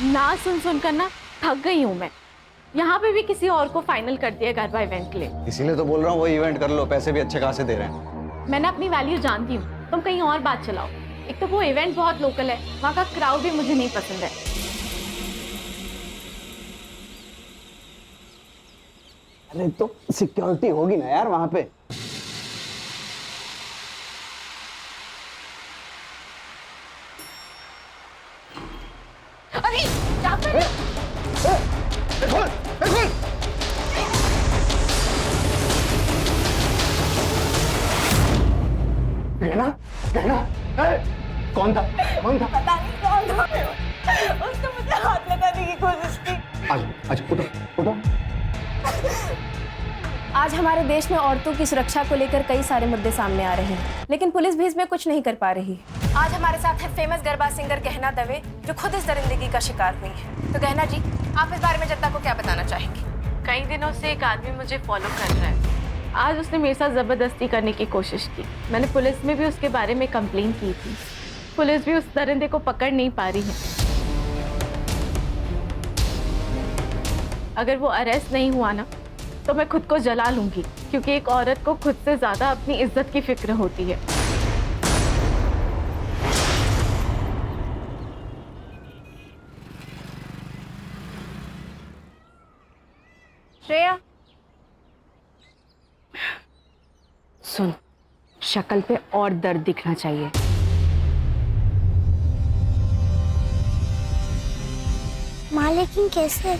ना सुन सुन कर ना थक गई हूँ मैं। यहाँ पे भी किसी और को फाइनल कर दिया गरबा इवेंट के लिए। इसीलिए तो बोल रहा हूँ वो इवेंट कर लो, पैसे भी अच्छे खासे दे रहे हैं। मैं ना अपनी वैल्यू जानती हूँ, तुम कहीं और बात चलाओ। एक तो वो इवेंट बहुत लोकल है, वहाँ का क्राउड भी मुझे नहीं पसंद है। अरे तो सिक्योरिटी होगी ना यार वहाँ पे। अरे जाकर कहना कहना कौन था कौन था? पता नहीं कौन था। उसने मुझे हाथ लगाने की कोशिश की। आज उठो उठो। आज हमारे देश में औरतों की सुरक्षा को लेकर कई सारे मुद्दे सामने आ रहे हैं, लेकिन पुलिस भी इसमें कुछ नहीं कर पा रही। आज हमारे साथ है फेमस गरबा सिंगर गहना दवे, जो खुद इस दरिंदगी का शिकार हुई है। तो गहना जी, आप इस बारे में जनता को क्या बताना चाहेंगी? कई दिनों से एक आदमी मुझे फॉलो कर रहा है। आज उसने मेरे साथ जबरदस्ती करने की कोशिश की। मैंने पुलिस में भी उसके बारे में कंप्लेन की थी। पुलिस भी उस दरिंदे को पकड़ नहीं पा रही है। अगर वो अरेस्ट नहीं हुआ ना, तो मैं खुद को जला लूंगी, क्योंकि एक औरत को खुद से ज्यादा अपनी इज्जत की फिक्र होती है। श्रेया, सुन, शक्ल पे और दर्द दिखना चाहिए। माँ लेकिन कैसे?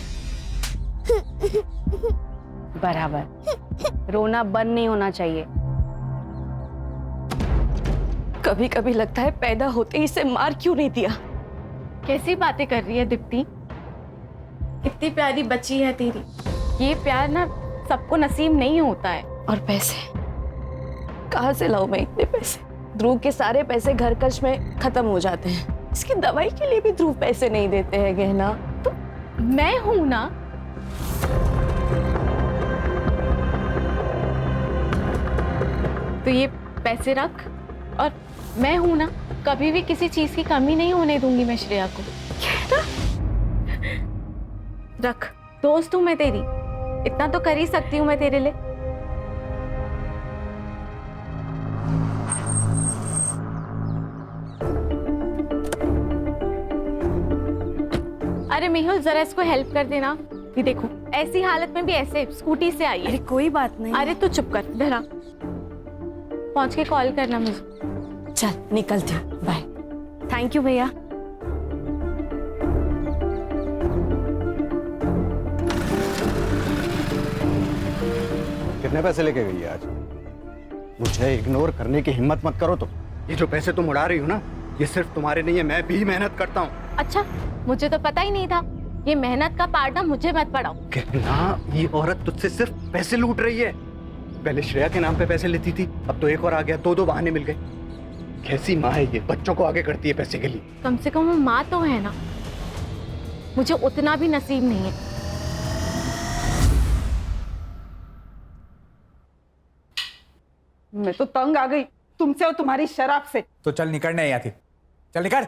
बराबर, रोना बंद नहीं होना चाहिए। कभी कभी लगता है पैदा होते ही इसे मार क्यों नहीं दिया। कैसी बातें कर रही है दीप्ति? कितनी प्यारी बच्ची है तेरी। ये प्यार ना सबको नसीब नहीं होता है। और पैसे कहाँ से लाऊं मैं इतने पैसे? ध्रुव के सारे पैसे घर खर्च में खत्म हो जाते हैं। इसकी दवाई के लिए भी ध्रुव पैसे नहीं देते हैं गहना। तो मैं हूं ना। तो ये पैसे रख, और मैं हूं ना, कभी भी किसी चीज की कमी नहीं होने दूंगी मैं श्रेया को। रख, दोस्त हूं मैं तेरी, इतना तो कर ही सकती हूँ मैं तेरे लिए। अरे मेहुल, जरा इसको हेल्प कर देना। ये देखो, ऐसी हालत में भी ऐसे स्कूटी से आई है। अरे कोई बात नहीं। अरे तू चुप कर, धरा। पहुंच के कॉल करना मुझे। चल निकलती हूँ, बाय। थैंक यू भैया। कितने पैसे लेके गई है आज? मुझे इग्नोर करने की हिम्मत मत करो। तो ये जो पैसे तुम उड़ा रही हो ना, ये सिर्फ तुम्हारे नहीं है, मैं भी मेहनत करता हूँ। अच्छा, मुझे तो पता ही नहीं था। ये मेहनत का पार्ट ना मुझे मत पढ़ाओ। कहना, ये औरत तुझसे सिर्फ पैसे लूट रही है। पहले श्रेया के नाम पे पैसे लेती थी, अब तो एक और आ गया। दो बहाने मिल गए। कैसी माँ है ये, बच्चों को आगे करती है पैसे के लिए। कम से कम वो माँ तो है ना। मुझे उतना भी नसीब नहीं है। मैं तो तंग आ गई तुमसे और तुम्हारी शराब से। तो चल निकलने यहाँ थी, चल निकल।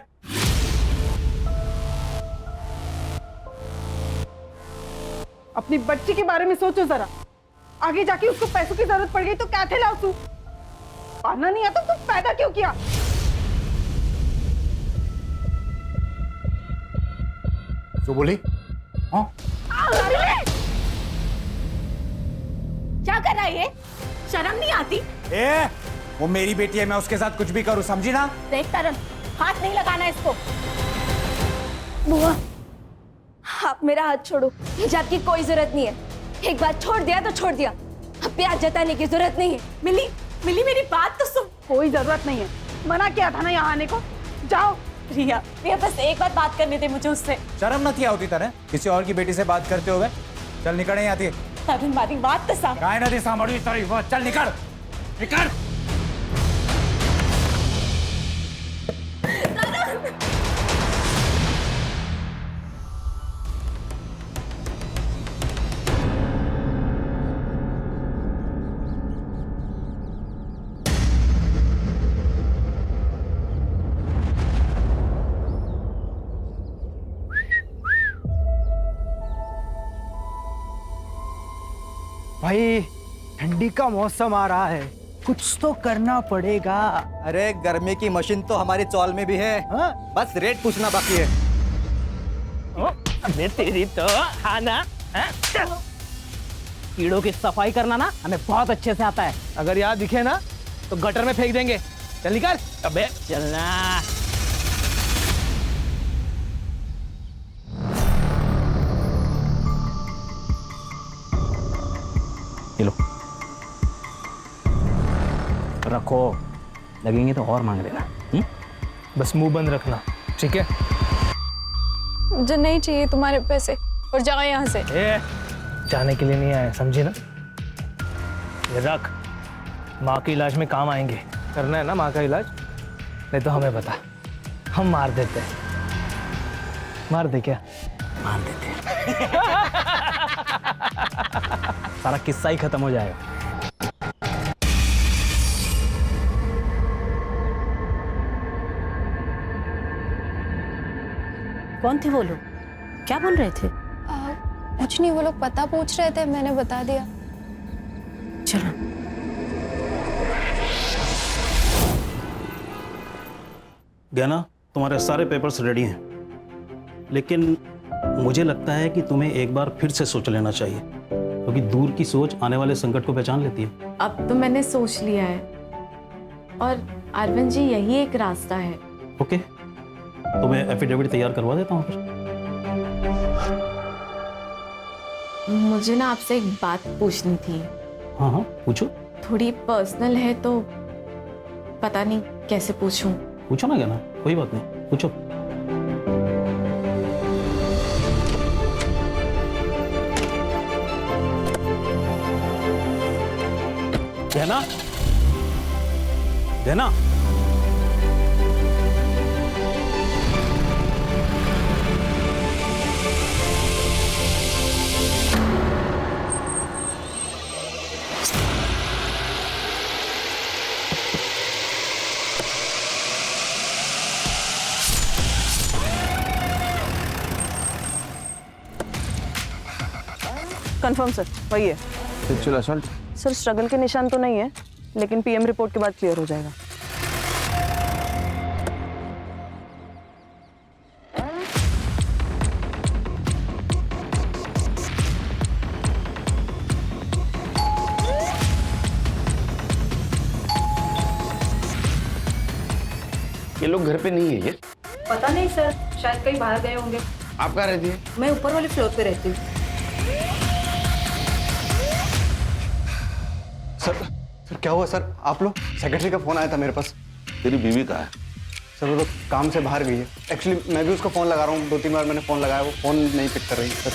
अपनी बच्ची के बारे में सोचो जरा। आगे जाके उसको पैसों की जरूरत पड़ गई तो क्या थे लाओ तू? पाना नहीं आता तो पैदा क्यों किया? जो बोली? हाँ? क्या कर रहा है ये? शर्म नहीं आती? ए, वो मेरी बेटी है, मैं उसके साथ कुछ भी करूं, समझी ना? देख तरन, हाथ नहीं लगाना इसको। बुआ, आप मेरा हाथ छोड़ो। हिजाब की कोई जरूरत नहीं है। एक बार छोड़ दिया तो छोड़ दिया। अब प्यार जताने की जरूरत नहीं है। मिली, मेरी बात तो सुन। कोई जरूरत नहीं है, मना किया था ना यहाँ आने को। जाओ। रिया, बस एक बार बात करने दे मुझे उससे। शर्म न थी होती तरह किसी और की बेटी से बात करते हुए? चल निकल यहाँ थी। हमारी बात तो साफ। काय नदी सांभळी तरी वो, चल निकल निकल। भाई ठंडी का मौसम आ रहा है, कुछ तो करना पड़ेगा। अरे गर्मी की मशीन तो हमारी चौल में भी है। हाँ? बस रेट पूछना बाकी है। अबे तेरी तो खाना कीड़ों की सफाई करना ना हमें बहुत अच्छे से आता है। अगर यहाँ दिखे ना तो गटर में फेंक देंगे। चल निकल। अबे चलना। ये लो रखो, लगेंगे तो और मांग लेना। बस मुंह बंद रखना, ठीक है? मुझे नहीं चाहिए तुम्हारे पैसे, और जाओ यहाँ से। जाने के लिए नहीं आए, समझी ना? ये रख, माँ के इलाज में काम आएंगे। करना है ना माँ का इलाज? नहीं तो हमें बता, हम मार देते हैं। मार दे क्या? मार देते सारा किस्सा ही खत्म हो जाएगा। कौन थे वो लोग? क्या बोल रहे थे? कुछ नहीं, वो लोग पता पूछ रहे थे, मैंने बता दिया। चलो। गहना, तुम्हारे सारे पेपर्स रेडी हैं, लेकिन मुझे लगता है कि तुम्हें एक बार फिर से सोच लेना चाहिए, क्योंकि दूर की सोच आने वाले संकट को पहचान लेती है। अब तो मैंने सोच लिया है, और अरविंद जी यही एक रास्ता है। ओके, तो मैं एफिडेविट तैयार करवा देता हूँ फिर। मुझे ना आपसे एक बात पूछनी थी। हाँ हाँ, पूछो। थोड़ी पर्सनल है तो पता नहीं कैसे पूछूं। पूछो ना गहना, कोई बात नहीं, पूछो। गहना, गहना, कंफर्म सर, वही है। सर स्ट्रगल के निशान तो नहीं है, लेकिन पीएम रिपोर्ट के बाद क्लियर हो जाएगा। ये लोग घर पे नहीं है ये? पता नहीं सर, शायद कहीं बाहर गए होंगे। आप कहाँ रहती है? मैं ऊपर वाले फ्लोर पे रहती हूँ। सर क्या हुआ सर? आप लोग? सेक्रेटरी का फोन आया था मेरे पास। तेरी बीवी कहाँ है? सर वो तो काम से बाहर गई है। एक्चुअली मैं भी उसको फोन लगा रहा हूँ, 2-3 बार मैंने फोन लगाया, वो फोन नहीं पिक कर रही सर।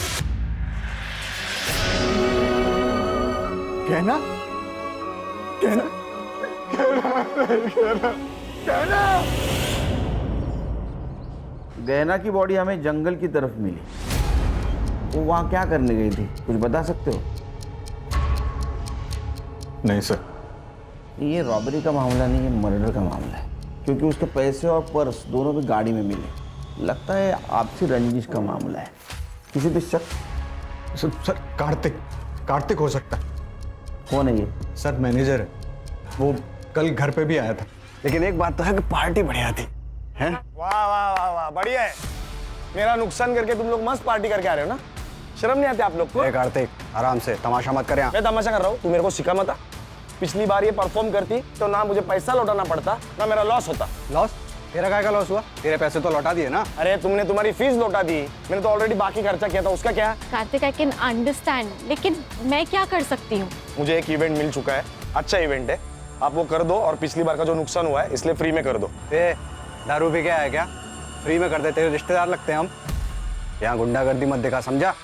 कहना कहना कहना कहना गहना की बॉडी हमें जंगल की तरफ मिली। वो वहाँ क्या करने गई थी, कुछ बता सकते हो? नहीं सर, ये रॉबरी का मामला नहीं, ये मर्डर का मामला है, क्योंकि उसके पैसे और पर्स दोनों भी गाड़ी में मिले। लगता है आपसी रंजिश का मामला है। किसी पे शक? सर कार्तिक हो सकता है। कौन है ये? सर मैनेजर है, वो कल घर पे भी आया था। लेकिन एक बात तो है कि पार्टी बढ़िया थी। हैं? वाह वाह वाह वाह, बढ़िया है। मेरा नुकसान करके तुम लोग मस्त पार्टी करके आ रहे हो ना? शर्म नहीं आती आप लोग को? कार्तिक आराम से, तमाशा मत कर। मैं तमाशा कर रहा हूँ, तू मेरे को सिखा मत। पिछली बार ये परफॉर्म करती तो ना मुझे पैसा लौटाना पड़ता, ना मेरा लॉस होता। लॉस? तेरा काय का लॉस हुआ? तेरे पैसे तो लौटा दिए ना। अरे तुमने तुम्हारी फीस लौटा दी, मैंने तो ऑलरेडी बाकी खर्चा किया था, उसका क्या? कार्तिक, आई कैन अंडरस्टैंड, लेकिन मैं क्या कर सकती हूँ? मुझे एक इवेंट मिल चुका है, अच्छा इवेंट है, आप वो कर दो, और पिछली बार का जो नुकसान हुआ है इसलिए फ्री में कर दो। दारू पी के आया क्या? फ्री में कर देते हो, रिश्तेदार लगते हैं हम। यहाँ गुंडागर्दी मत दिखा, समझा?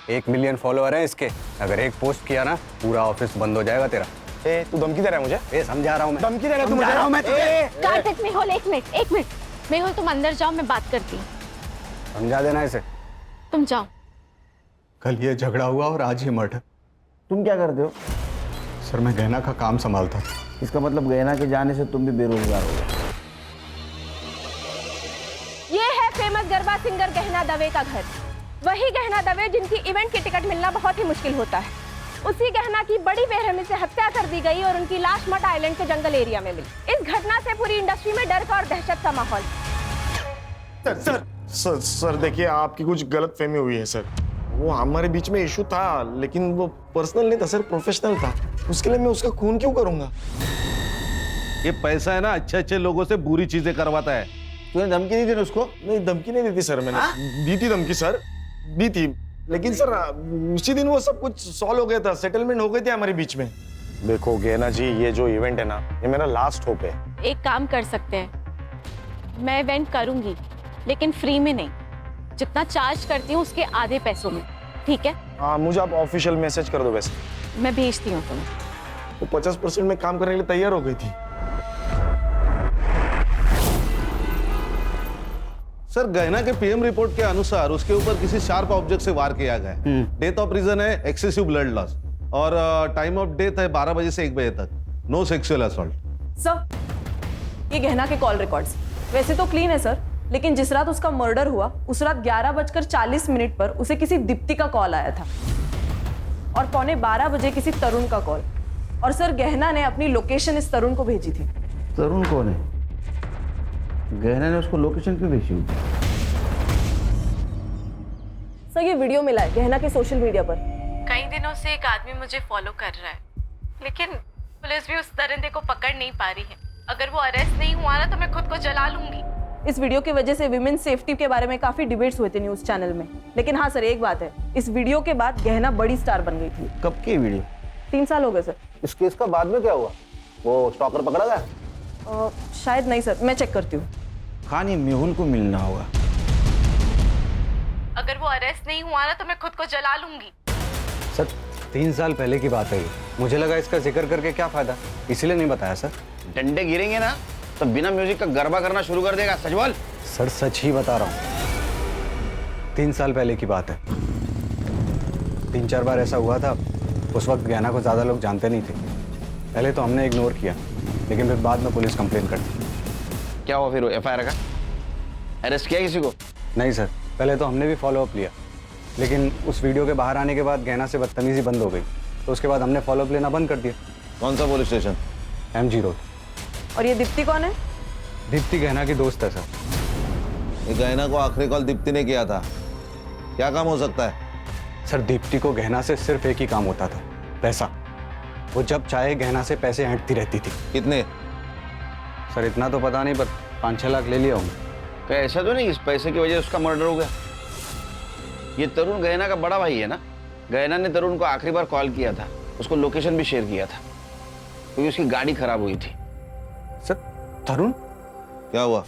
1 मिलियन फॉलोअर हैं इसके, अगर एक पोस्ट किया ना पूरा ऑफिस बंद हो जाएगा तेरा। तू धमकी दे रहा है मुझे? समझा रहा हूँ मैं। धमकी दे रहा है तू मुझे? कार्तिक, मेहुल, एक मिनट। मेहुल तुम अंदर जाओ, मैं बात करती हूँ। समझा देना इसे। तुम जाओ। कल ये झगड़ा हुआ और आज ये मर्डर। तुम क्या करते हो? सर मैं गहना का काम संभालता था। इसका मतलब गहना के जाने से तुम भी बेरोजगार हो गए। ये है फेमस गरबा सिंगर गहना दवे का घर। वही गहना दवे जिनकी इवेंट की टिकट मिलना बहुत ही मुश्किल होता है। उसी गहना की बड़ी बेरहमी से हत्या कर दी गई और उनकी लाश मट आइलैंड के जंगल एरिया में मिली। इस घटना से पूरी इंडस्ट्री में डर का और दहशत का माहौल। सर देखिए, आपकी कुछ गलत फहमी हुई है सर। वो हमारे बीच में इशू था, लेकिन वो पर्सनल नहीं था सर, प्रोफेशनल था। उसके लिए मैं उसका खून क्यों करूंगा? ये पैसा है ना, अच्छे अच्छे लोगों से बुरी चीजें करवाता है। तूने धमकी दी थी ना उसको? नहीं, धमकी नहीं दी थी सर मैंने। दी थी धमकी सर, दी थी, लेकिन सर उसी दिन वो सब कुछ सॉल्व हो गया था, सेटलमेंट हो गई थी हमारे बीच में। देखो गहना जी, ये जो इवेंट है ना, ये मेरा लास्ट होप है। एक काम कर सकते हैं, मैं इवेंट करूंगी लेकिन फ्री में नहीं, जितना चार्ज करती हूँ उसके आधे पैसों में, ठीक है? हाँ, मुझे आप ऑफिशियल मैसेज कर दो। वैसे मैं भेजती हूँ तुम्हें। वो 50% में काम करने के लिए तैयार हो गई थी। सर, गहना के पीएम रिपोर्ट के अनुसार उसके ऊपर किसी शार्प ऑब्जेक्ट से वार किया गया है। डेथ ऑफ रीजन है एक्सेसिव ब्लड लॉस और टाइम ऑफ डेथ है 12 बजे से 1 बजे तक। No sexual assault. सर, ये गहना के कॉल रिकॉर्ड्स वैसे तो क्लीन है सर, लेकिन जिस रात उसका मर्डर हुआ उस रात 11:40 पर उसे किसी दीप्ति का कॉल आया था और 11:15 बजे किसी तरुण का कॉल। और सर, गहना ने अपनी लोकेशन इस तरुण को भेजी थी। तरुण कौन है? गहना ने उसको लोकेशन क्यों भेजी हुई? सर, ये वीडियो मिला है गहना के सोशल मीडिया पर। कई दिनों से एक आदमी मुझे फॉलो कर रहा है, लेकिन पुलिस भी उस दरिंदे को पकड़ नहीं पा रही है। अगर वो अरेस्ट नहीं हुआ ना तो मैं खुद को जला लूंगी। इस वीडियो की वजह से विमेन सेफ्टी के बारे में काफी डिबेट्स हुए थे न्यूज चैनल में, लेकिन हाँ सर, एक बात है, इस वीडियो के बाद गहना बड़ी स्टार बन गई थी। कब की वीडियो? 3 साल हो गए सर। इस केस का बाद में क्या हुआ? वो स्टॉकर पकड़ा गया? शायद नहीं सर, मैं चेक करती हूँ। खान, ये मेहुल को मिलना होगा। अगर वो अरेस्ट नहीं हुआ ना तो मैं खुद को जला लूंगी। सर 3 साल पहले की बात है ये। मुझे लगा इसका जिक्र करके क्या फायदा, इसीलिए नहीं बताया सर। डंडे गिरेंगे ना तो बिना म्यूजिक का गरबा करना शुरू कर देगा। सच बोल। सर सच ही बता रहा हूँ, 3 साल पहले की बात है। 3-4 बार ऐसा हुआ था। उस वक्त गहना को ज़्यादा लोग जानते नहीं थे। पहले तो हमने इग्नोर किया, लेकिन फिर बाद में पुलिस कंप्लेन कर दी। क्या हुआ फिर? FIR का अरेस्ट किया किसी को? नहीं सर, पहले तो हमने भी फॉलोअप लिया, लेकिन उस वीडियो के बाहर आने के बाद गहना से बदतमीजी बंद हो गई, तो उसके बाद हमने फॉलोअप लेना बंद कर दिया। कौन सा पुलिस स्टेशन? MG road. और ये दीप्ति कौन है? दीप्ति गहना की दोस्त है सर। ये गहना को आखिरी कॉल दीप्ति ने किया था। क्या काम हो सकता है? सर, दीप्ति को गहना से सिर्फ एक ही काम होता था, पैसा। वो जब चाहे गहना से पैसे ऐंठती रहती थी। कितने? सर इतना तो पता नहीं, पर 5-6 लाख ले लिया हूँ। क्या ऐसा तो नहीं इस पैसे की वजह से उसका मर्डर हो गया? ये तरुण गहना का बड़ा भाई है ना? गहना ने तरुण को आखिरी बार कॉल किया था, उसको लोकेशन भी शेयर किया था, क्योंकि उसकी गाड़ी खराब हुई थी। सर तरुण? क्या हुआ?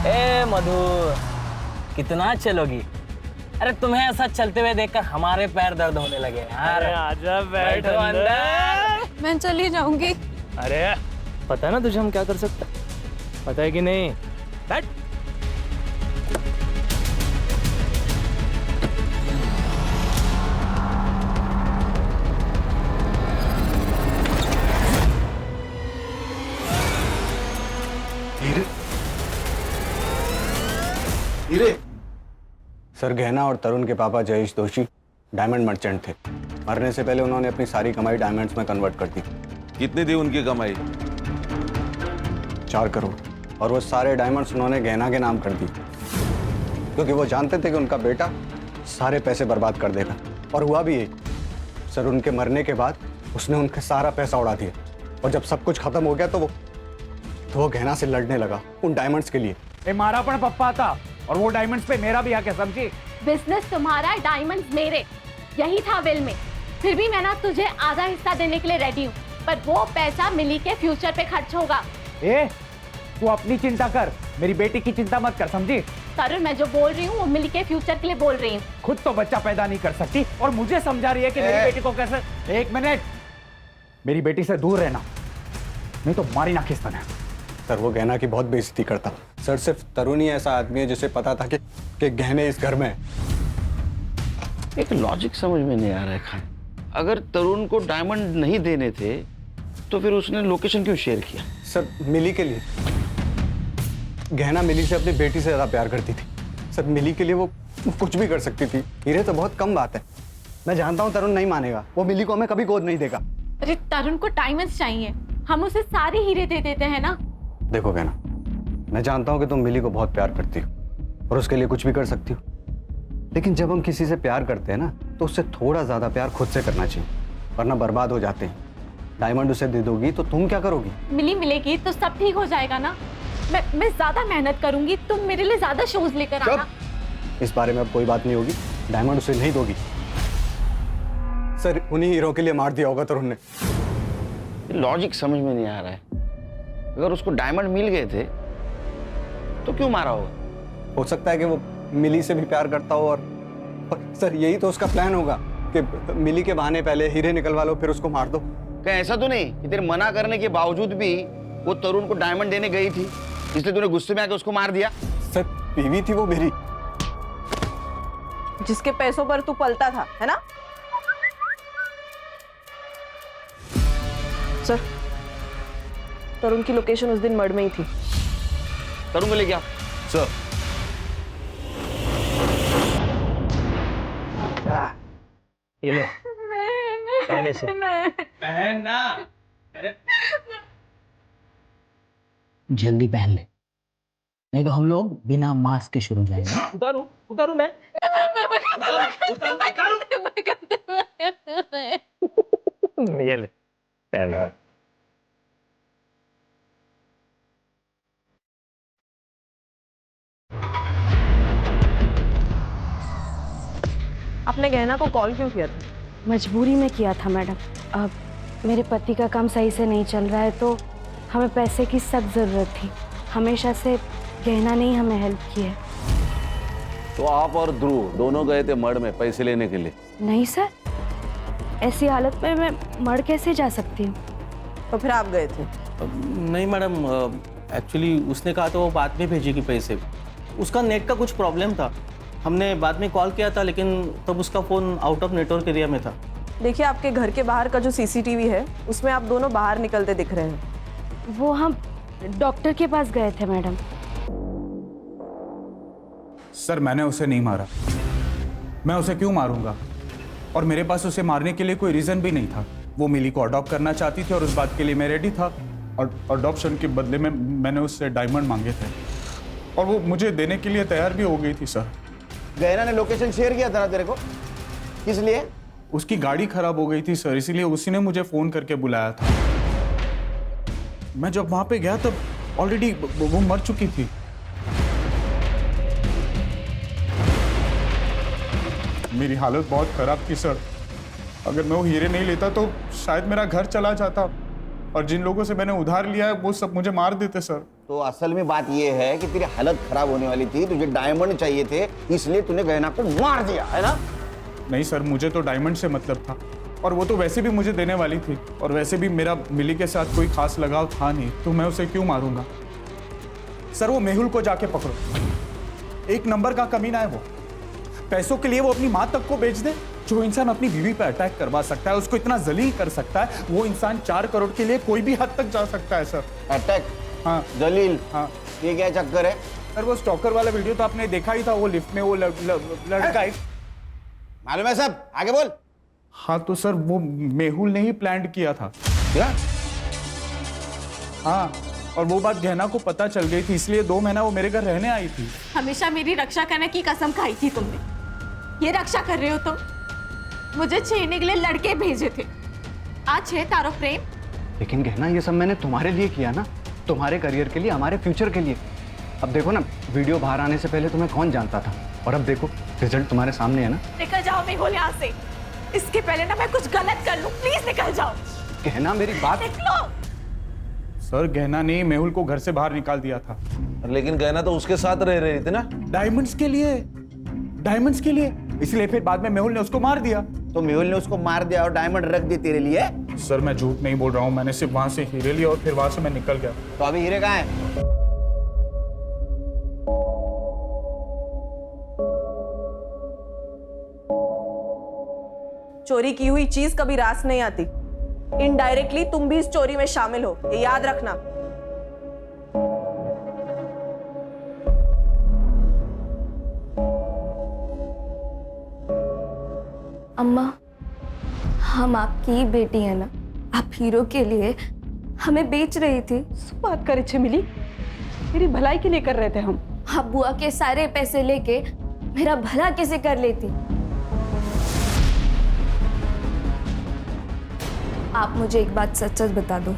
ए मधु, कितना चलोगी? अरे तुम्हें ऐसा चलते हुए देखकर हमारे पैर दर्द होने लगे यार। आजा बैठो अंदर। मैं चली जाऊंगी। अरे पता है ना तुझे हम क्या कर सकते हैं? पता है कि नहीं? बैठ। सर, गहना और तरुण के पापा जयेश दोषी डायमंड मर्चेंट थे। मरने से पहले उन्होंने अपनी सारी कमाई डायमंड्स में कन्वर्ट कर दी। कितनी थी उनकी कमाई? 4 करोड़। और वो सारे डायमंड्स उन्होंने गहना के नाम कर दी, क्योंकि वो जानते थे कि उनका बेटा सारे पैसे बर्बाद कर देगा। और हुआ भी यही। सर, उनके मरने के बाद उसने उनका सारा पैसा उड़ा दिया, और जब सब कुछ खत्म हो गया तो वो गहना से लड़ने लगा उन डायमंड्स के लिए। मारा पण पप्पा था, और वो डायमंड्स पे मेरा भी हक है, समझी? बिजनेस तुम्हारा, डायमंड्स मेरे, यही था विल में। फिर भी मैं ना तुझे आधा हिस्सा देने के लिए रेडी हूँ, पर वो पैसा मिली के फ्यूचर पे खर्च होगा। तू अपनी चिंता कर, मेरी बेटी की चिंता मत कर, समझी? तरुण, मैं जो बोल रही हूँ वो मिली के फ्यूचर के लिए बोल रही हूँ। खुद तो बच्चा पैदा नहीं कर सकती और मुझे समझा रही है कि मेरी बेटी को कैसे। 1 मिनट, मेरी बेटी से दूर रहना, नहीं तो मारी ना किस तरह। सर, वो गहना की बहुत बेइज्जती करता। सर, सिर्फ तरुण ही ऐसा आदमी है जिसे पता था कि गहने इस घर में है। एक लॉजिक समझ में नहीं आ रहा है खान। अगर तरुण को डायमंड नहीं देने थे तो फिर उसने लोकेशन क्यों शेयर किया? सर मिली के लिए। गहना मिली से अपनी बेटी से ज्यादा प्यार करती थी सर। मिली के लिए वो कुछ भी कर सकती थी। हीरे तो बहुत कम बात है। मैं जानता हूँ तरुण नहीं मानेगा, वो मिली को हमें कभी गोद नहीं देगा। अरे तरुण को डायमंड्स चाहिए, हम उसे सारे हीरे दे देते हैं ना। देखो गहना, मैं जानता हूँ कि तुम मिली को बहुत प्यार करती हो और उसके लिए कुछ भी कर सकती हो, लेकिन जब हम किसी से प्यार करते हैं ना तो उससे थोड़ा ज्यादा प्यार खुद से करना चाहिए, वरना बर्बाद हो जाते हैं। डायमंड उसे दे दोगी तो तुम क्या करोगी? मिली मिलेगी तो सब ठीक हो जाएगा ना। मैं ज्यादा मेहनत करूंगी, तुम मेरे लिए ज्यादा शोज लेकर आना। इस बारे में अब कोई बात नहीं होगी। डायमंड उसे नहीं दोगी। सर उन्हीं हीरो के लिए मार दिया होगा तरुण ने। लॉजिक समझ में नहीं आ रहा है। अगर उसको डायमंड मिल गए थे तो क्यों मारा होगा? हो सकता है कि वो मिली से भी प्यार करता हो और सर यही तो उसका प्लान होगा कि मिली के बहाने पहले हीरे निकलवा लो फिर उसको मार दो। कहीं ऐसा तो नहीं कि तेरे मना करने के बावजूद भी वो तरुण को डायमंड देने गई थी, इसलिए तूने गुस्से में आके उसको मार दिया? सर बीवी थी वो मेरी। जिसके पैसों पर तू पलता था, है ना? सर, तरुण की लोकेशन उस दिन मड में ही थी। तरुण को लेके आओ। सर ये लो पहले से पहनना। जल्दी पहन ले, नहीं तो हम लोग बिना मास्क के शुरू जाएंगे। उतारू मैं। ये ले पहन। आपने गहना को कॉल क्यों किया था? मजबूरी में किया था मैडम। अब मेरे पति का काम सही से नहीं चल रहा है तो हमें पैसे की सख्त ज़रूरत थी। हमेशा से गहना ने ही हमें हेल्प की है। तो आप और ध्रुव दोनों गए थे मड़ में पैसे लेने के लिए? नहीं सर, ऐसी हालत में मैं मड़ कैसे जा सकती हूँ? तो फिर आप गए थे? नहीं मैडम, एक्चुअली उसने कहा तो वो बाद में भेजेगी पैसे। उसका नेट का कुछ प्रॉब्लम था, हमने बाद में कॉल किया था लेकिन तब उसका phone out of network area में था। देखिए, आपके घर के बाहर का जो सीसीटीवी है उसमें आप दोनों बाहर निकलते दिख रहे हैं। वो हम डॉक्टर के पास गए थे मैडम। सर मैंने उसे नहीं मारा। मैं उसे क्यों मारूंगा? और मेरे पास उसे मारने के लिए कोई रीज़न भी नहीं था। वो मिली को अडॉप्ट करना चाहती थी और उस बात के लिए मैं रेडी था। और अडॉप्शन के बदले में मैंने उससे डायमंड मांगे थे और वो मुझे देने के लिए तैयार भी हो गई थी सर। गहना ने लोकेशन शेयर किया था ना तेरे को, किस लिए? उसकी गाड़ी खराब हो गई थी सर, इसीलिए उसी ने मुझे फ़ोन करके बुलाया था। मैं जब वहाँ पे गया तब ऑलरेडी वो मर चुकी थी। मेरी हालत बहुत खराब थी सर। अगर मैं वो हीरे नहीं लेता तो शायद मेरा घर चला जाता और जिन लोगों से मैंने उधार लिया है वो सब मुझे मार देते सर। तो असल में बात ये है कि तेरी हालत खराब होने वाली थी, तुझे डायमंड चाहिए थे, इसलिए तूने गहना को मार दिया, है ना? नहीं सर, मुझे तो डायमंड से मतलब था और वो तो वैसे भी मुझे देने वाली थी और वैसे भी मेरा मिली के साथ कोई खास लगाव था नहीं, तो मैं उसे क्यों मारूंगा? सर वो मेहुल को जाके पकड़ो, एक नंबर का कमीना है वो। पैसों के लिए वो अपनी माँ तक को बेच दे। जो इंसान अपनी बीवी पर अटैक करवा सकता है, उसको इतना जलील कर सकता है, वो इंसान 4 करोड़ के लिए कोई भी हद तक जा सकता है सर। अटैक? हाँ जलील? हाँ। ये क्या चक्कर है? सर वो स्टॉकर वाला वीडियो तो आपने देखा ही था, वो लिफ्ट में वो लड़का एक मालूम है सब, आगे बोल। हाँ तो सर वो मेहुल ने ही प्लान किया था। क्या? हाँ, और वो बात गहना को पता चल गई थी, इसलिए 2 महीना वो मेरे घर रहने आई थी। हमेशा मेरी रक्षा करने की कसम खाई थी तुमने। ये रक्षा कर रहे हो तुम? मुझे छेड़ने के लिए लड़के भेजे थे, आज है तारो प्रेम। लेकिन गहना ये सब मैंने तुम्हारे लिए किया ना, तुम्हारे करियर के लिए, हमारे फ्यूचर के लिए। अब देखो ना, वीडियो बाहर आने से पहले तुम्हें कौन जानता था, और अब देखो रिजल्ट तुम्हारे सामने है ना। निकल जाओ मेहुल यहाँ से, इसके पहले ना मैं कुछ गलत कर लूं, प्लीज निकल जाओ। गहना मेरी बात। निकलो। सर गहना ने मेहुल को घर से बाहर निकाल दिया था। लेकिन गहना तो उसके साथ रह रही थी ना। डायमंड्स के लिए, डायमंड्स के लिए, इसलिए फिर बाद में मेहुल ने उसको मार दिया। तो मेहुल ने उसको मार दिया और डायमंड रख दिए तेरे लिए? सर मैं झूठ नहीं बोल रहा हूँ, मैंने सिर्फ वहां से हीरे लिया और फिर वहां से मैं निकल गया। तो अभी हीरे कहाँ हैं? चोरी की हुई चीज कभी रास नहीं आती। इनडायरेक्टली तुम भी इस चोरी में शामिल हो, ये याद रखना। अम्मा, हम आपकी ही बेटी है ना, आप हीरो के लिए हमें बेच रही थी। बात करे छे मिली, तेरी भलाई के लिए कर रहे थे हम। आप बुआ के सारे पैसे लेके मेरा भला कैसे कर लेती? आप मुझे एक बात सच सच बता दो,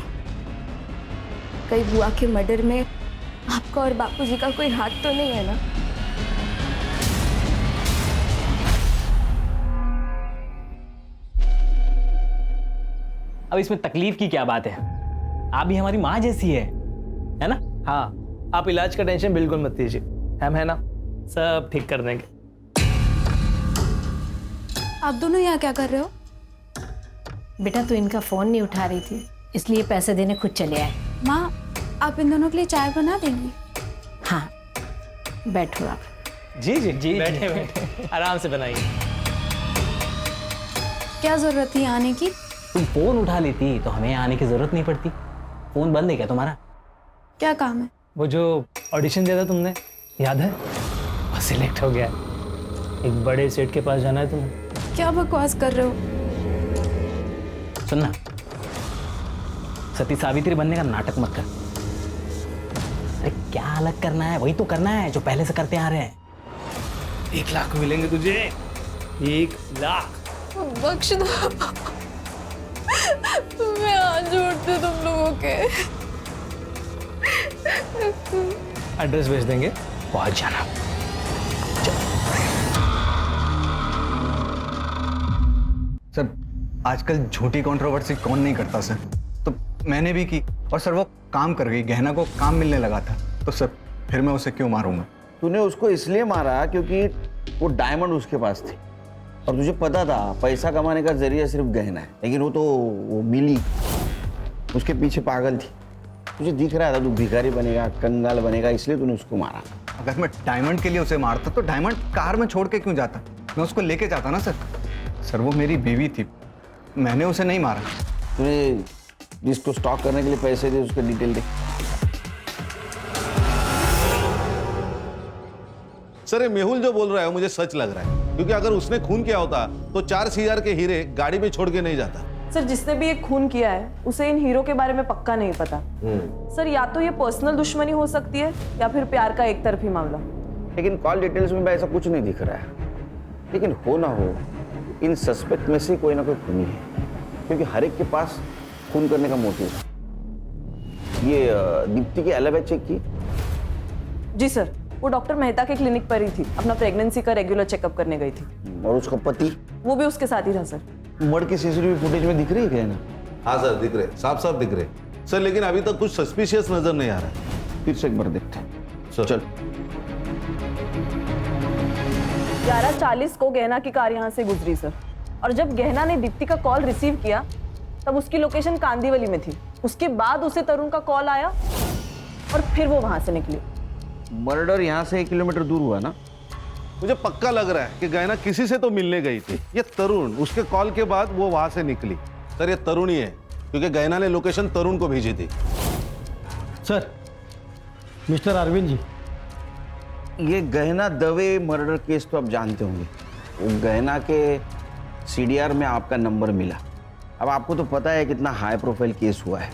कहीं बुआ के मर्डर में आपका और बापूजी का कोई हाथ तो नहीं है ना? अब इसमें तकलीफ की क्या बात है? आप भी हमारी माँ जैसी है ना? हाँ, आप इलाज का टेंशन बिल्कुल मत लीजिए, हम है ना, सब ठीक कर देंगे। आप दोनों यहाँ क्या कर रहे हो? बेटा तू इनका फोन नहीं उठा रही थी, इसलिए पैसे देने खुद चले आए। माँ, आप इन दोनों के लिए चाय बना देंगी? हाँ, बैठो आप। जी जी जी, बैठे बैठे आराम से बनाइए। क्या जरूरत थी आने की? तुम फोन उठा लेती तो हमें आने की जरूरत नहीं पड़ती। फोन बंद है क्या तुम्हारा? क्या काम है? वो जो ऑडिशन दिया था तुमने, याद है? वो सिलेक्ट हो गया है। एक बड़े सेट के पास जाना है तुम्हें। क्या बकवास कर रहे हो? सुनना, सती सावित्री बनने का नाटक मत कर। अरे क्या अलग करना है? वही तो करना है जो पहले से करते आ रहे हैं। 1 लाख मिलेंगे तुझे, 1 लाख। बख्श दो, मैं हाथ जोड़ती हूँ तुम लोगों के। एड्रेस भेज देंगे, पहुंच जाना। सर, आजकल झूठी कंट्रोवर्सी कौन नहीं करता सर? तो मैंने भी की और सर वो काम कर गई, गहना को काम मिलने लगा था, तो सर फिर मैं उसे क्यों मारूंगा? तूने उसको इसलिए मारा क्योंकि वो डायमंड उसके पास थी और तुझे पता था पैसा कमाने का जरिया सिर्फ गहना है, लेकिन वो मिली उसके पीछे पागल थी। तुझे दिख रहा था तू भिखारी बनेगा, कंगाल बनेगा, इसलिए तूने उसको मारा। अगर मैं डायमंड के लिए उसे मारता तो डायमंड कार में छोड़ के क्यों जाता? मैं उसको लेके जाता ना सर। सर वो मेरी बीवी थी, मैंने उसे नहीं मारा। तूने जिसको स्टॉक करने के लिए पैसे दे उसके डिटेल दे। सर ये मेहुल जो बोल रहा है मुझे सच लग रहा है, क्योंकि अगर उसने खून किया होता तो 4,000 के हीरे गाड़ी में छोड़ के नहीं जाता। सर, जिसने भी ये खून किया है उसे इन हीरो के बारे में पक्का नहीं पता। सर, या तो ये पर्सनल दुश्मनी हो सकती है या फिर प्यार का एक तरफी मामला। लेकिन कॉल डिटेल्स में ऐसा कुछ नहीं दिख रहा है। लेकिन हो ना हो, इन सस्पेक्ट में से कोई ना कोई खूनी है, क्योंकि हर एक के पास खून करने का मोटिव है। ये दीप्ति की एलिबी चेक की? जी सर, वो डॉक्टर मेहता के क्लिनिक पर ही थी, अपना प्रेगनेंसी का रेगुलर चेकअप करने गई थी। और उसका पति? वो भी उसके साथ ही था सर। मर्डर की सीसीटीवी फुटेज में दिख रही है क्या ना? हाँ सर दिख रहे, साफ साफ दिख रहे सर, लेकिन अभी तक कुछ सस्पिशियस नजर नहीं आ रहा है। फिर से एक बार देखते हैं। सर चल। 11:40 को गहना की कार यहाँ से गुजरी सर, और जब गहना ने दीप्ति का कॉल रिसीव किया तब उसकी लोकेशन कांदीवली में थी। उसके बाद उसे तरुण का कॉल आया और फिर वो वहां से निकली। मर्डर यहाँ से 1 किलोमीटर दूर हुआ ना? मुझे पक्का लग रहा है कि गहना किसी से तो मिलने गई थी। ये तरुण, उसके कॉल के बाद वो वहां से निकली। सर ये तरुण ही है, क्योंकि गहना ने लोकेशन तरुण को भेजी थी। सर, मिस्टर अरविंद जी, ये गहना दवे मर्डर केस तो आप जानते होंगे। वो गहना के सीडीआर में आपका नंबर मिला। अब आपको तो पता है कितना हाई प्रोफाइल केस हुआ है।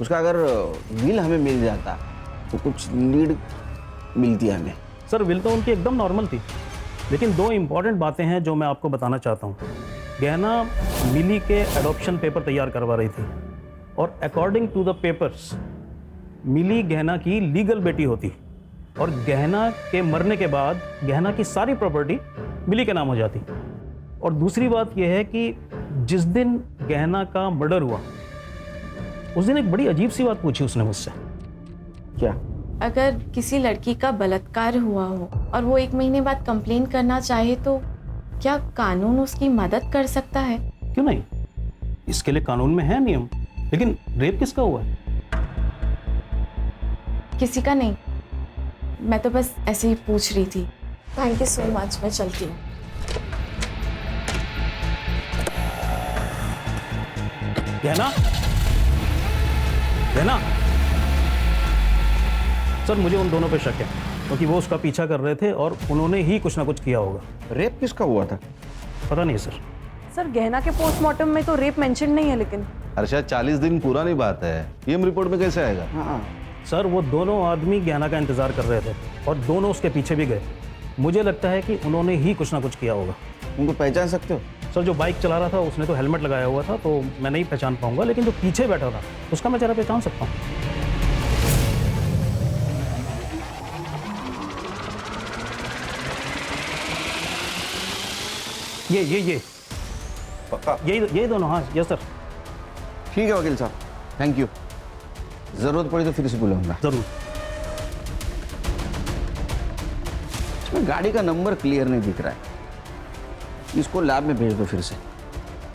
उसका अगर विल हमें मिल जाता तो कुछ लीड मिलती है हमें। सर विल तो उनकी एकदम नॉर्मल थी, लेकिन 2 इंपॉर्टेंट बातें हैं जो मैं आपको बताना चाहता हूँ। गहना मिली के एडॉप्शन पेपर तैयार करवा रही थी और अकॉर्डिंग टू द पेपर्स मिली गहना की लीगल बेटी होती और गहना के मरने के बाद गहना की सारी प्रॉपर्टी मिली के नाम हो जाती। और दूसरी बात यह है कि जिस दिन गहना का मर्डर हुआ उस दिन एक बड़ी अजीब सी बात पूछी उसने मुझसे। क्या? अगर किसी लड़की का बलात्कार हुआ हो और वो 1 महीने बाद कंप्लेन करना चाहे तो क्या कानून उसकी मदद कर सकता है? क्यों नहीं, इसके लिए कानून में है नियम। लेकिन रेप किसका हुआ है? किसी का नहीं, मैं तो बस ऐसे ही पूछ रही थी। थैंक यू सो मच, मैं चलती हूँ। गहना, गहना। सर मुझे उन दोनों पे शक है, क्योंकि वो उसका पीछा कर रहे थे और उन्होंने ही कुछ ना कुछ किया होगा। रेप किसका हुआ था? पता नहीं सर। सर गहना के पोस्टमार्टम में तो रेप मेंशन नहीं है, लेकिन हर्षा 40 दिन पुरानी बात है, पीएम रिपोर्ट में कैसे आएगा? हाँ सर वो दोनों आदमी गहना का इंतजार कर रहे थे और दोनों उसके पीछे भी गए। मुझे लगता है कि उन्होंने ही कुछ ना कुछ किया होगा। उनको पहचान सकते हो? सर जो बाइक चला रहा था उसने तो हेलमेट लगाया हुआ था, तो मैं नहीं पहचान पाऊंगा, लेकिन जो पीछे बैठा था उसका मैं जरा पहचान सकता हूँ। ये पक्का? ये दोनों, हाँ यस सर। ठीक है वकील साहब, थैंक यू। जरूरत पड़ी तो फिर से बुलाऊंगा। जरूर। इसमें गाड़ी का नंबर क्लियर नहीं दिख रहा है, इसको लैब में भेज दो फिर से।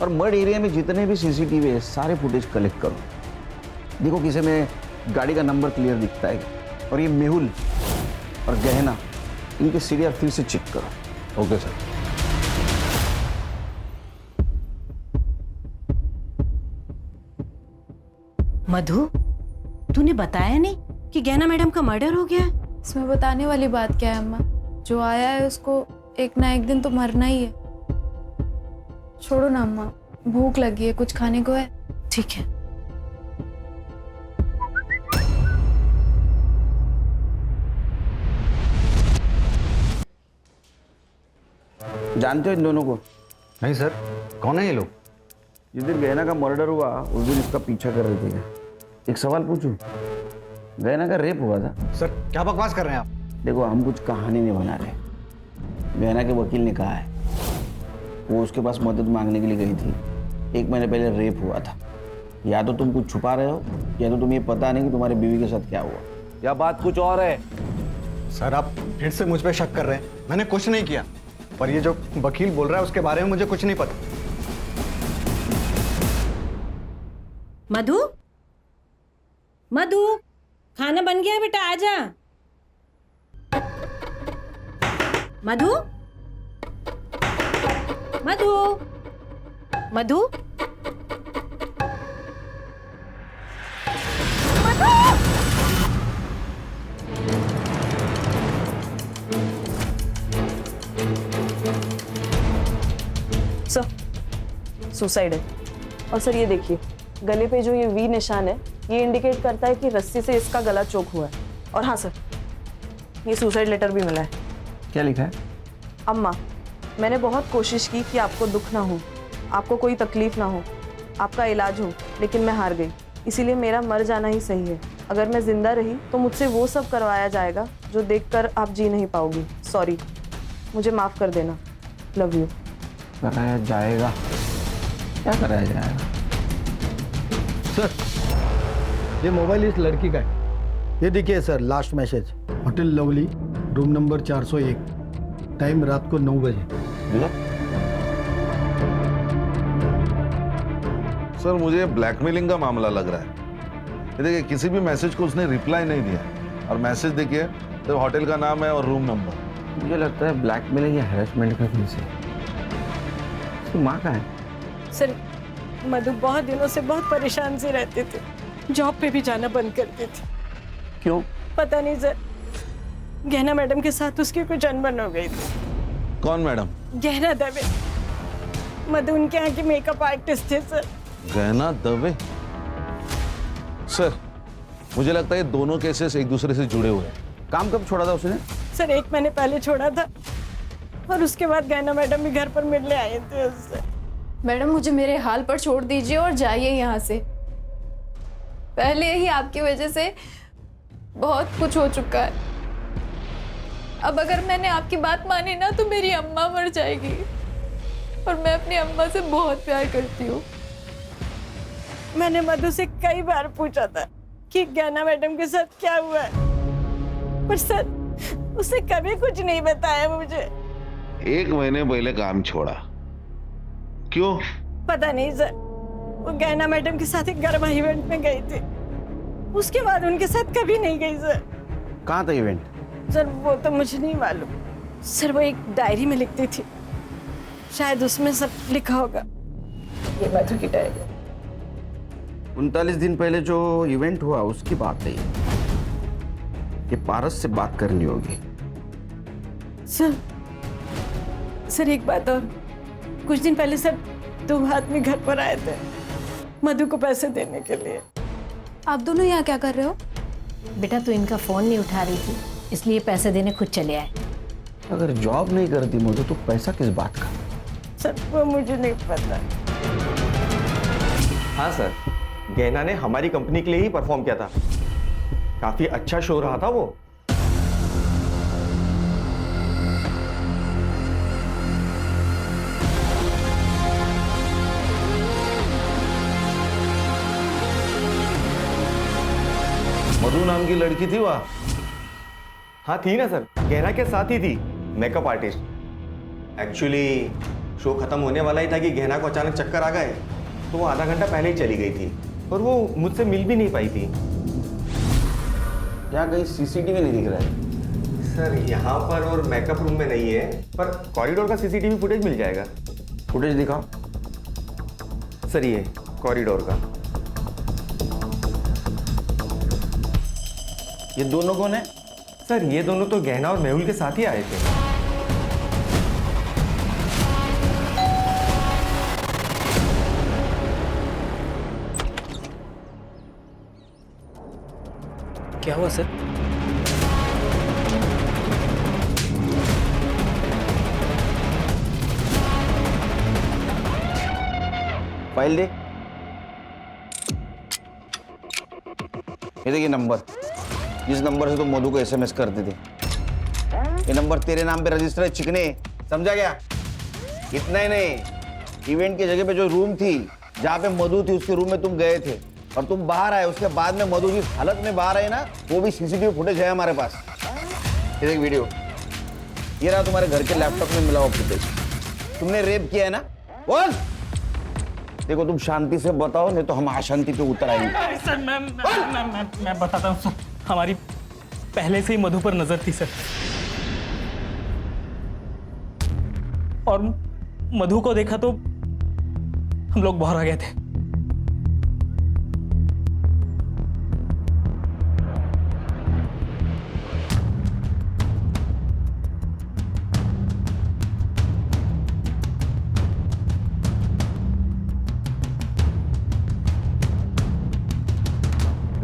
और मड एरिया में जितने भी सीसीटीवी है सारे फुटेज कलेक्ट करो, देखो किसी में गाड़ी का नंबर क्लियर दिखता है। और ये मेहुल और गहना, इनके सीरियल फिर से चेक करो। Okay sir. मधु, तूने बताया नहीं कि गहना मैडम का मर्डर हो गया है? इसमें बताने वाली बात क्या है अम्मा? जो आया है उसको एक ना एक दिन तो मरना ही है। छोड़ो ना अम्मा, भूख लगी है, कुछ खाने को है? ठीक है। जानते हो इन दोनों को? नहीं सर, कौन है ये लोग? जिस दिन गहना का मर्डर हुआ उस दिन इसका पीछा कर रहे थे। एक सवाल पूछूं, गहना का रेप हुआ था? सर क्या बकवास कर रहे हैं आप? देखो हम कुछ कहानी नहीं बना रहे, गहना के वकील ने कहा है वो उसके पास मदद मांगने के लिए गई थी। 1 महीने पहले रेप हुआ था। या तो तुम कुछ छुपा रहे हो या तो तुम्हें पता नहीं कि तुम्हारी बीवी के साथ क्या हुआ। या बात कुछ और है? सर आप फिर से मुझ पे शक कर रहे हैं, मैंने कुछ नहीं किया। पर ये जो वकील बोल रहा है उसके बारे में मुझे कुछ नहीं पता। मधु, मधु, खाना बन गया बेटा, आजा। मधु, मधु, मधु, सर सुसाइड है। और सर ये देखिए, गले पे जो ये वी निशान है ये इंडिकेट करता है कि रस्सी से इसका गला चोक हुआ है। और हाँ सर, ये सुसाइड लेटर भी मिला है। क्या लिखा है? अम्मा, मैंने बहुत कोशिश की कि आपको दुख ना हो, आपको कोई तकलीफ ना हो, आपका इलाज हो, लेकिन मैं हार गई। इसीलिए मेरा मर जाना ही सही है। अगर मैं जिंदा रही तो मुझसे वो सब करवाया जाएगा जो देखकर आप जी नहीं पाओगी। सॉरी, मुझे माफ़ कर देना। Love you. कराया जाएगा? क्या कराया जाएगा? सर ये मोबाइल इस लड़की का है। ये देखिए sir, last message, hotel lovely, room number 401, time रात को 9 बजे। सर मुझे ब्लैकमेलिंग का मामला लग रहा है। ये देखिए किसी भी मैसेज को उसने रिप्लाई नहीं दिया, और मैसेज देखिए तो होटल का नाम है और रूम नंबर। मुझे लगता है ब्लैकमेलिंग या हैरेसमेंट का केस है। उसकी माँ का है? सर मधु बहुत दिनों से बहुत परेशान से रहते थे, जॉब पे भी जाना बंद करते थे। क्यों? पता नहीं सर, गहना मैडम के साथ उसकी कुछ अनबन हो गई थी। कौन मैडम? गहना दवे, मधु उनके यहाँ के मेकअप आर्टिस्ट थे सर। गहना दवे? सर मुझे लगता है ये दोनों केसेस एक दूसरे से जुड़े हुए हैं। काम कब छोड़ा था उसने? सर 1 महीने पहले छोड़ा था, और उसके बाद गहना मैडम भी घर पर मिलने आए थे उससे। मैडम मुझे मेरे हाल पर छोड़ दीजिए और जाइए यहाँ से। पहले ही आपकी वजह से बहुत कुछ हो चुका है। अब अगर मैंने आपकी बात मानी ना तो मेरी अम्मा मर जाएगी, और मैं अपनी अम्मा से बहुत प्यार करती हूँ। मैंने मधु से कई बार पूछा था कि गहना मैडम के साथ क्या हुआ है, पर सर उसने कभी कुछ नहीं बताया मुझे। 1 महीने पहले काम छोड़ा, क्यों? पता नहीं सर, वो गहना मैडम के साथ एक गरबा इवेंट में गई थी, उसके बाद उनके साथ कभी नहीं गई सर। कहाँ था इवेंट? सर वो तो मुझे नहीं मालूम सर, वो एक डायरी में लिखती थी, शायद उसमें सब लिखा होगा। ये मधु की डायरी। 39 दिन पहले जो इवेंट हुआ उसकी बात है ये पारस से बात करनी होगी। सर एक बात और, कुछ दिन पहले सर तुम आदमी घर पर आए थे मधु को पैसे देने के लिए। आप दोनों यहाँ क्या कर रहे हो? बेटा तू इनका फोन नहीं उठा रही थी, इसलिए पैसे देने खुद चले आए। अगर जॉब नहीं करती मधु तो पैसा किस बात का? सर वो मुझे नहीं पता। हाँ सर, गहना ने हमारी कंपनी के लिए ही परफॉर्म किया था। काफी अच्छा शो रहा था वो। मधु नाम की लड़की थी वहाँ? हाँ थी ना सर, गहना के साथ ही थी, मेकअप आर्टिस्ट। एक्चुअली शो खत्म होने वाला ही था कि गहना को अचानक चक्कर आ गए, तो वो आधा घंटा पहले ही चली गई थी और वो मुझसे मिल भी नहीं पाई थी। क्या कहीं सीसीटीवी नहीं दिख रहा है? सर यहाँ पर और मेकअप रूम में नहीं है, पर कॉरिडोर का सीसीटीवी फुटेज मिल जाएगा। फुटेज दिखाओ। सर ये कॉरिडोर का। ये दोनों कौन है? सर ये दोनों तो गहना और मेहुल के साथ ही आए थे। क्या हुआ सर? फाइल दे। ये देखिए नंबर, जिस नंबर से तुम मधु को एसएमएस करते थे, ये नंबर तेरे नाम पे रजिस्टर है चिकने, समझा गया? इतना ही नहीं, इवेंट की जगह पे जो रूम थी जहाँ पे मधु थी उसके रूम में तुम गए थे और तुम बाहर आए, उसके बाद में मधु जिस हालत में बाहर आई ना, वो भी सीसीटीवी फुटेज है हमारे पास। ये देख वीडियो, ये रहा तुम्हारे घर के लैपटॉप में मिला हुआ फुटेज। तुमने रेप किया है ना? बोल। देखो तुम शांति से बताओ, नहीं तो हम अशांति पे उतर आएंगे। सर मैं बताता हूँ सर, हमारी पहले से ही मधु पर नजर थी सर, और मधु को देखा तो हम लोग बाहर आ गए थे।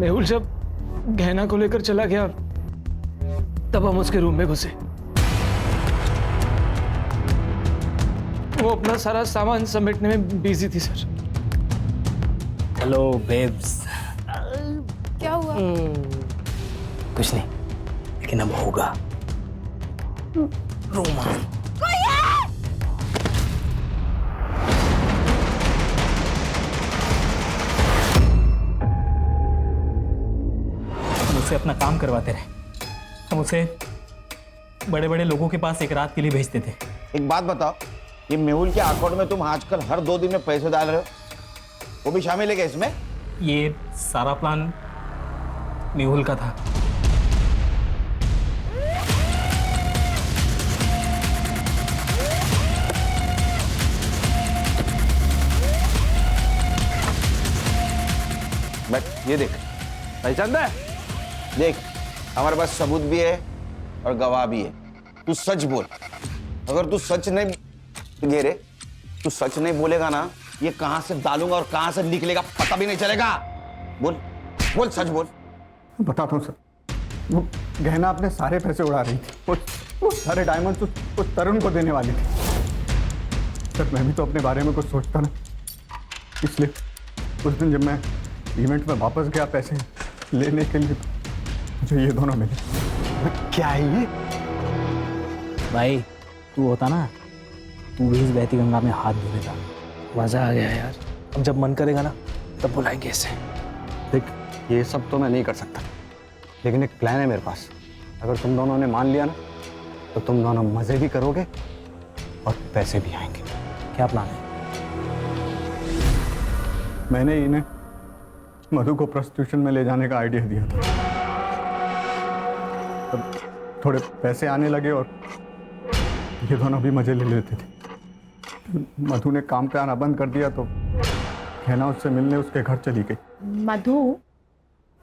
मेहुल जब गहना को लेकर चला गया तब हम उसके रूम में घुसे। वो अपना सारा सामान समेटने में बिजी थी सर। Hello babes. क्या हुआ? कुछ नहीं, लेकिन अब होगा रोमांस। उसे अपना काम करवाते रहे, हम उसे बड़े बड़े लोगों के पास एक रात के लिए भेजते थे। एक बात बताओ, ये मेहुल के अकाउंट में तुम आजकल हर 2 दिन में पैसे डाल रहे हो, वो भी शामिल है क्या इसमें? ये सारा प्लान मेहुल का था। बट ये देख, पहचान है? देख, हमारे पास सबूत भी है और गवाह भी है। तू सच बोल। अगर तू सच नहीं गेरे, तू सच नहीं बोलेगा ना, ये कहां से डालूंगा और कहां से निकलेगा पता भी नहीं चलेगा। बोल बोल, सच बोल। बताता हूँ सर, वो गहना अपने सारे पैसे उड़ा रही थी। वो सारे डायमंड्स उस तरुण को देने वाली थी। सर मैं भी तो अपने बारे में कुछ सोचता ना, इसलिए उस दिन जब मैं इवेंट में वापस गया पैसे लेने के लिए, जो ये दोनों मिले। क्या है ये? भाई तू होता ना, तू भी इस बहती गंगा में हाथ धो देता। मजा आ गया यार। अब जब मन करेगा ना तब बुलाएंगे इसे। देख, ये सब तो मैं नहीं कर सकता, लेकिन एक प्लान है मेरे पास। अगर तुम दोनों ने मान लिया ना, तो तुम दोनों मजे भी करोगे और पैसे भी आएंगे। क्या प्लान है? मैंने इन्हें मधु को प्रोस्टिट्यूशन में ले जाने का आइडिया दिया था। तब थोड़े पैसे आने लगे और ये दोनों भी मजे ले लेते थे। मधु ने काम पे आना बंद कर दिया तो गहना उससे मिलने उसके घर चली गई। मधु,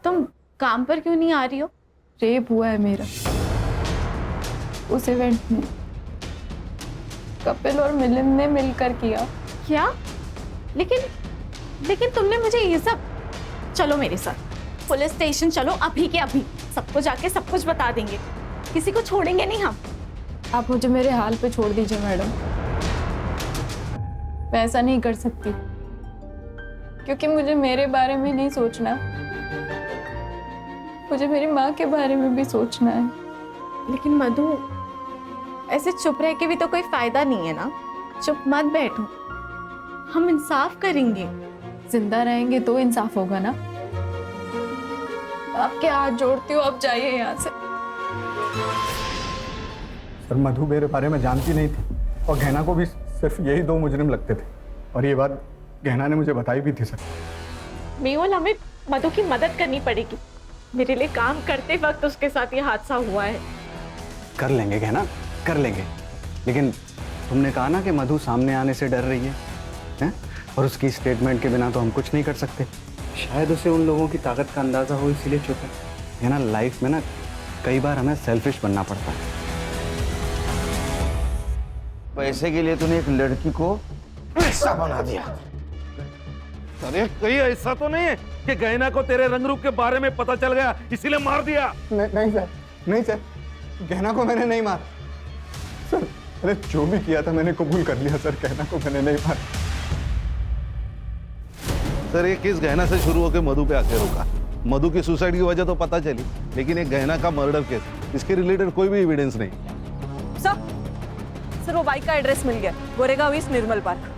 तुम काम पर क्यों नहीं आ रही हो? रेप हुआ है मेरा उस इवेंट में। कपिल और मिलिंद ने मिलकर किया। क्या? लेकिन तुमने मुझे ये सब, चलो मेरे साथ पुलिस स्टेशन चलो अभी के अभी, सबको जाके सब कुछ बता देंगे, किसी को छोड़ेंगे नहीं हम। आप मुझे मेरे हाल पे छोड़ दीजिए मैडम, मैं ऐसा नहीं कर सकती क्योंकि मुझे मेरे बारे में नहीं सोचना, मुझे मेरी माँ के बारे में भी सोचना है। लेकिन मधु, ऐसे चुप रह के भी तो कोई फायदा नहीं है ना, चुप मत बैठो, हम इंसाफ करेंगे। जिंदा रहेंगे तो इंसाफ होगा ना। आपके हाथ जोड़ती हूँ, आप जाइए यहाँ से। सर मधु मेरे बारे में जानती नहीं थी और गहना को भी सिर्फ यही 2 मुजरिम लगते थे और ये बात गहना ने मुझे बताई भी थी सर। मेहुल, हमें मधु की मदद करनी पड़ेगी, मेरे लिए काम करते वक्त उसके साथ ये हादसा हुआ है। कर लेंगे गहना, कर लेंगे, लेकिन तुमने कहा ना कि मधु सामने आने से डर रही है? और उसकी स्टेटमेंट के बिना तो हम कुछ नहीं कर सकते। शायद उसे उन लोगों की ताकत का अंदाजा हो, इसीलिए चुप है ना। लाइफ में ना कई बार हमें सेल्फिश बनना पड़ता है। पैसे के लिए तूने एक लड़की को पैसा बना दिया। अरे कहीं ऐसा तो नहीं है कि गहना को तेरे रंग रूप के बारे में पता चल गया इसीलिए मार दिया? नहीं सर, नहीं सर, गहना को मैंने नहीं मारा सर। अरे जो भी किया था मैंने कबूल कर लिया सर, गहना को मैंने नहीं मारा। सर ये केस गहना से शुरू होकर मधु पे आके रुका। मधु की सुसाइड की वजह तो पता चली, लेकिन एक गहना का मर्डर केस, इसके रिलेटेड कोई भी एविडेंस नहीं। सर वो बाइक का एड्रेस मिल गया, गोरेगांव ईस्ट निर्मल पार्क।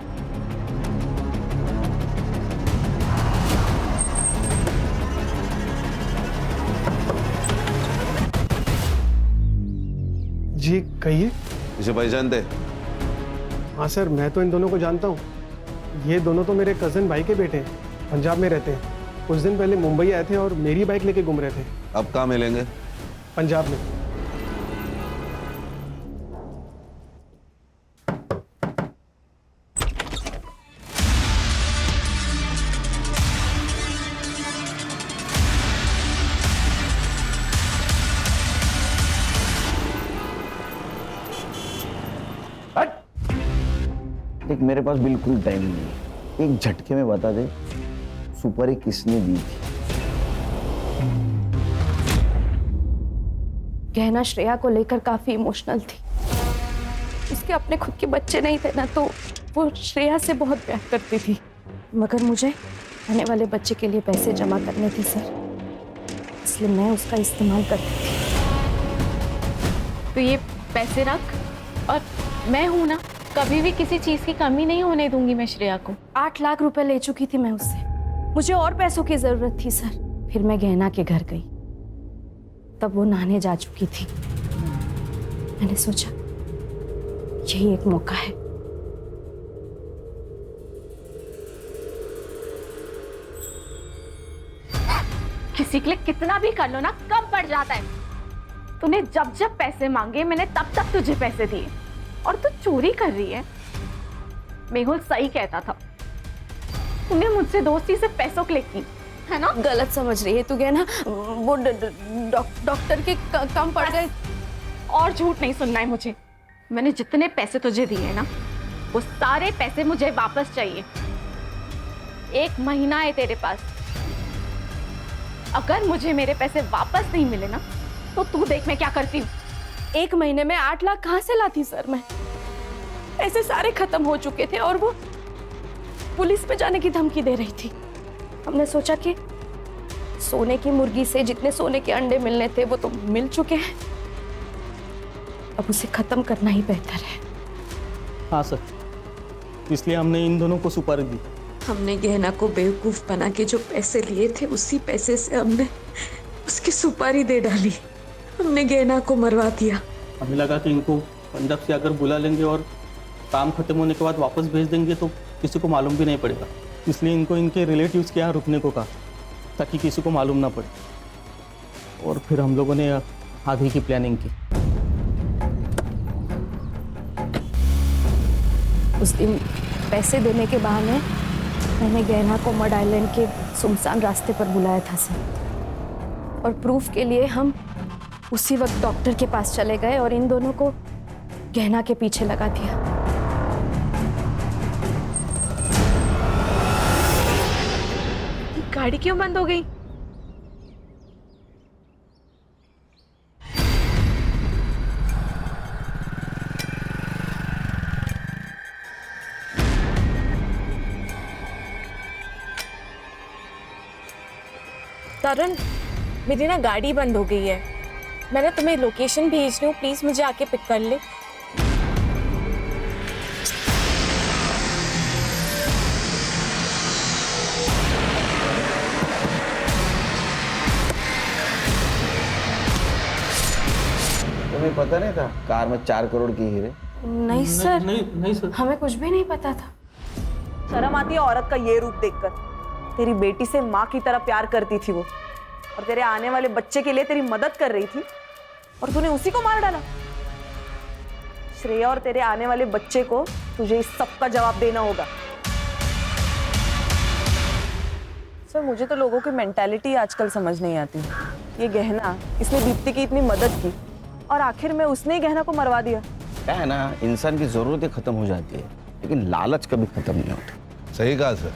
जी कहिए। इसे पहचानते? हाँ सर, मैं तो इन दोनों को जानता हूँ। ये दोनों तो मेरे कजन भाई के बेटे हैं, पंजाब में रहते हैं। कुछ दिन पहले मुंबई आए थे और मेरी बाइक लेके घूम रहे थे। अब कहाँ मिलेंगे? पंजाब में। एक मेरे पास बिल्कुल टाइम नहीं है, एक झटके में बता दे सुपारी किसने दी थी? गहना श्रेया को लेकर काफी इमोशनल थी, उसके अपने खुद के बच्चे नहीं थे ना, तो वो श्रेया से बहुत प्यार करती थी, मगर मुझे आने वाले बच्चे के लिए पैसे जमा करने थे सर, इसलिए मैं उसका इस्तेमाल करती थी। तो ये पैसे रख, और मैं हूं ना, कभी भी किसी चीज की कमी नहीं होने दूंगी मैं श्रेया को। 8 लाख रुपए ले चुकी थी मैं उससे, मुझे और पैसों की जरूरत थी सर। फिर मैं गहना के घर गई, तब वो नहाने जा चुकी थी। मैंने सोचा यही एक मौका है। किसी के लिए कितना भी कर लो ना, कम पड़ जाता है। तूने जब जब पैसे मांगे मैंने तब तक तुझे पैसे दिए, और तू चोरी कर रही है। मेहुल सही कहता था, तूने मुझसे दोस्ती से पैसों के लिए की है ना। गलत समझ रही है तू गहना, वो डॉक्टर के कम पड़ गए। और झूठ नहीं सुनना है मुझे, मैंने जितने पैसे तुझे दिए ना वो सारे पैसे मुझे वापस चाहिए। 1 महीना है तेरे पास, अगर मुझे मेरे पैसे वापस नहीं मिले ना तो तू देख मैं क्या करती हूँ। 1 महीने में 8 लाख कहाँ से लाती सर मैं? पैसे सारे खत्म हो चुके थे और वो पुलिस में जाने की धमकी दे रही थी। हमने सोचा कि सोने की मुर्गी से जितने सोने के अंडे मिलने थे वो तो मिल चुके हैं, अब उसे खत्म करना ही बेहतर है। हाँ सर, इसलिए हमने इन दोनों को सुपारी दी। हमने गहना को बेवकूफ बना के जो पैसे लिए थे उसी पैसे से हमने उसकी सुपारी दे डाली। हमने गहना को मरवा दिया। हमें लगा कि इनको पंजाब से अगर बुला लेंगे और काम खत्म होने के बाद वापस भेज देंगे तो किसी को मालूम भी नहीं पड़ेगा, इसलिए इनको इनके रिलेटिव्स के यहाँ रुकने को कहा ताकि किसी को मालूम ना पड़े। और फिर हम लोगों ने आगे की प्लानिंग की। उस दिन पैसे देने के बहाने मैंने गहना को मड आइलैंड के सुनसान रास्ते पर बुलाया था सर, और प्रूफ के लिए हम उसी वक्त डॉक्टर के पास चले गए और इन दोनों को गहना के पीछे लगा दिया। गाड़ी क्यों बंद हो गई? तरुण, मेरी ना गाड़ी बंद हो गई है। मैंने तुम्हें लोकेशन भेज रही हूँ, प्लीज मुझे आके पिक कर ले। तुम्हें पता नहीं था कार में 4 करोड़ की हीरे? नहीं सर, नहीं सर, हमें कुछ भी नहीं पता था। शर्म आती है औरत का ये रूप देखकर। तेरी बेटी से माँ की तरह प्यार करती थी वो, और तेरे आने वाले बच्चे के लिए तेरी मदद कर रही थी, और तूने उसी को मार डाला। श्रेया और तेरे आने वाले बच्चे को तुझे इस सब का जवाब देना होगा। सर, मुझे तो लोगों की मेंटालिटी आजकल समझ नहीं आती। ये गहना, इसने दीप्ति की इतनी मदद की और आखिर में उसने ही गहना को मरवा दिया। क्या है ना, इंसान की जरूरतें खत्म हो जाती है लेकिन लालच कभी खत्म नहीं होती। सही कहा सर।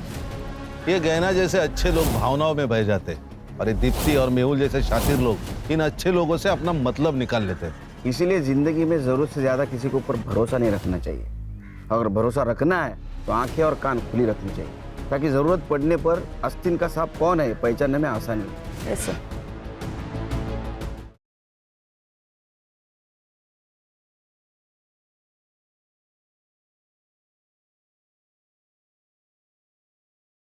ये गहना जैसे अच्छे लोग भावनाओं में बह जाते हैं और ये दीप्ति और मेहुल जैसे शातिर लोग इन अच्छे लोगों से अपना मतलब निकाल लेते हैं। इसीलिए जिंदगी में जरूरत से ज्यादा किसी के ऊपर भरोसा नहीं रखना चाहिए। अगर भरोसा रखना है तो आंखें और कान खुली रखनी चाहिए, ताकि जरूरत पड़ने पर आस्तीन का सांप कौन है पहचानने में आसानी हो। Yes sir.